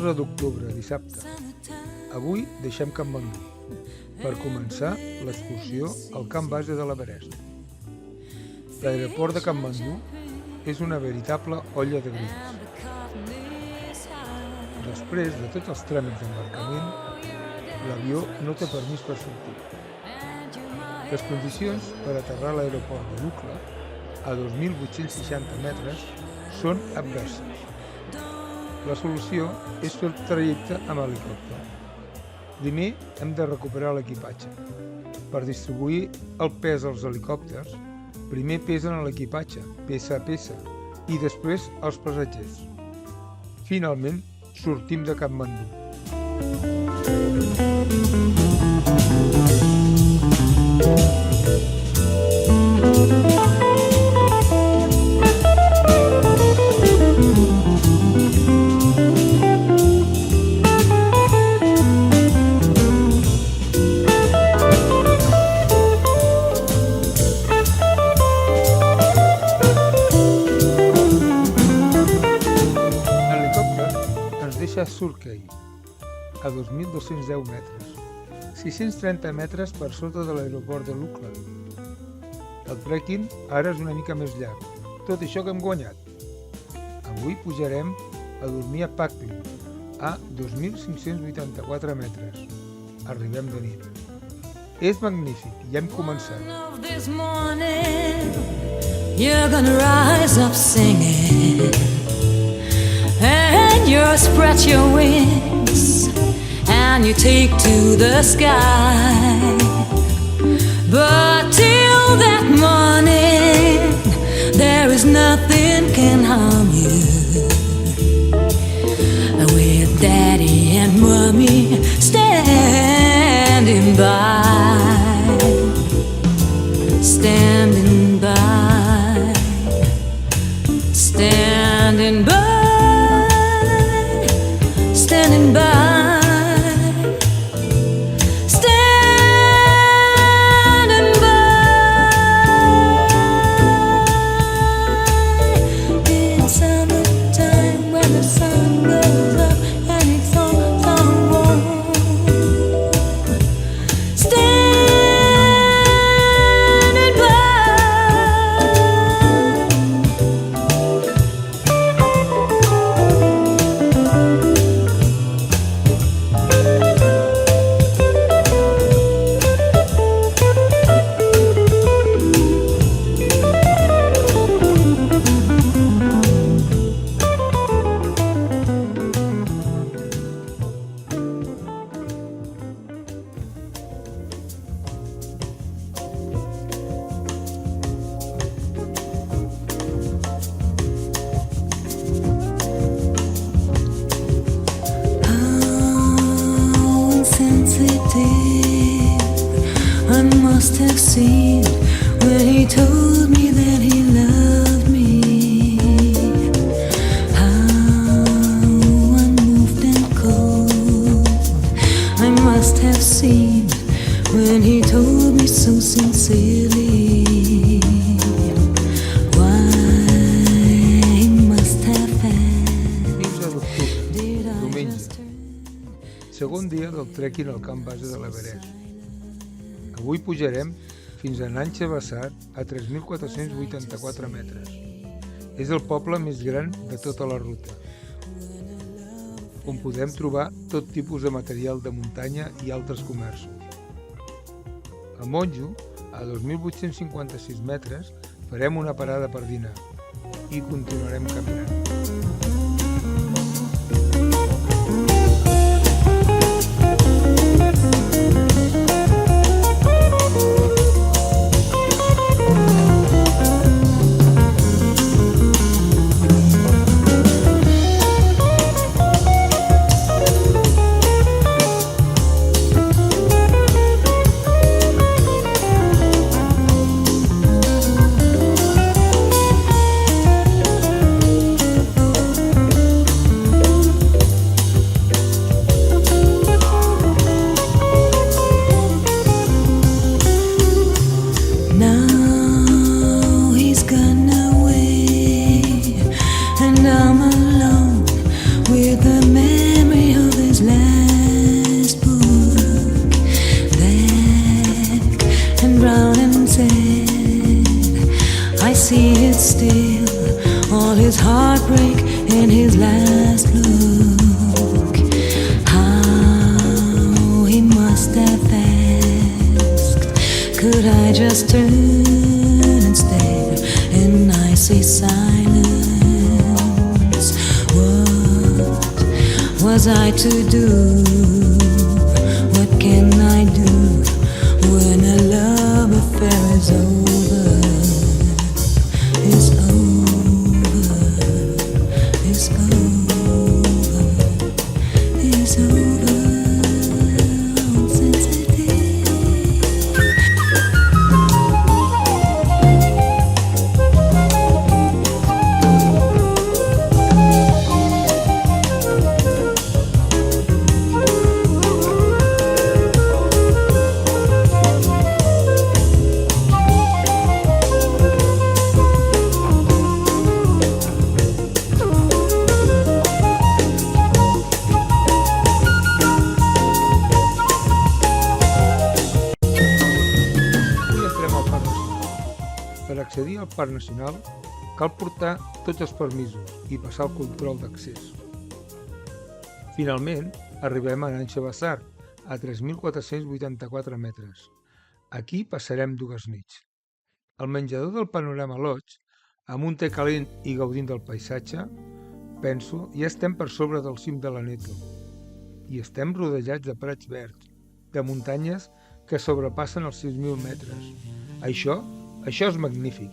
11 d'octubre, dissabte. Avui deixem Katmandú per començar l'excursió al camp base de l'Everest. L'aeroport de Katmandú és una veritable olla de grills. Després de tots els tràmits d'embarcament, l'avió no té permís per sortir. Les condicions per aterrar a l'aeroport de Lukla, a 2.860 metres, són adverses. La solució és fer el trajecte amb helicòpter. Primer hem de recuperar l'equipatge. Per distribuir el pes als helicòpters, primer pesen l'equipatge, peça a peça, i després els passatgers. Finalment, sortim de Katmandú. A Surkey, a 2.210 metres, 630 metres per sota de l'aeroport de Lukla. El trekking ara és una mica més llarg, tot això que hem guanyat. Avui pujarem a dormir a Paklin, a 2.584 metres. Arribem de nit. És magnífic, ja hem començat. You're gonna rise up singing, and you spread your wings and you take to the sky. But till that morning, there is nothing can harm you. With Daddy and Mommy standing by, standing by, standing by. Standing by, standing by. It's summertime when the sun goes up and it's all warm. Standing by. I must have seen when he told me that he loved me. How unmoved and cold I must have seemed when he told me so sincerely. Why must have had 15 d'octubre, diumenge, segon dia del trekking al camp base de l'Everest. Avui pujarem fins a Nancha Bassar a 3.484 metres. És el poble més gran de tota la ruta, on podem trobar tot tipus de material de muntanya i altres comerços. A Monjo, a 2.856 metres, farem una parada per dinar i continuarem caminant. his last look. How he must have asked, could I just turn and stare in icy silence? What was I to do? What can I do when a love affair is over? It's over. It's over. It's over. I'm sensitive. Avui entrem al Parc Nacional. Per accedir al Parc Nacional cal portar tots els permisos i passar el control d'accés. Finalment, arribem a Nan Xabassar, a 3.484 metres. Aquí passarem 2 nits. Al menjador del Panorama Lodge, amb un te calent i gaudint del paisatge, penso, ja estem per sobre del cim de l'Aneto. I estem rodejats de prats verds, de muntanyes que sobrepassen els 6.000 metres. Això és magnífic.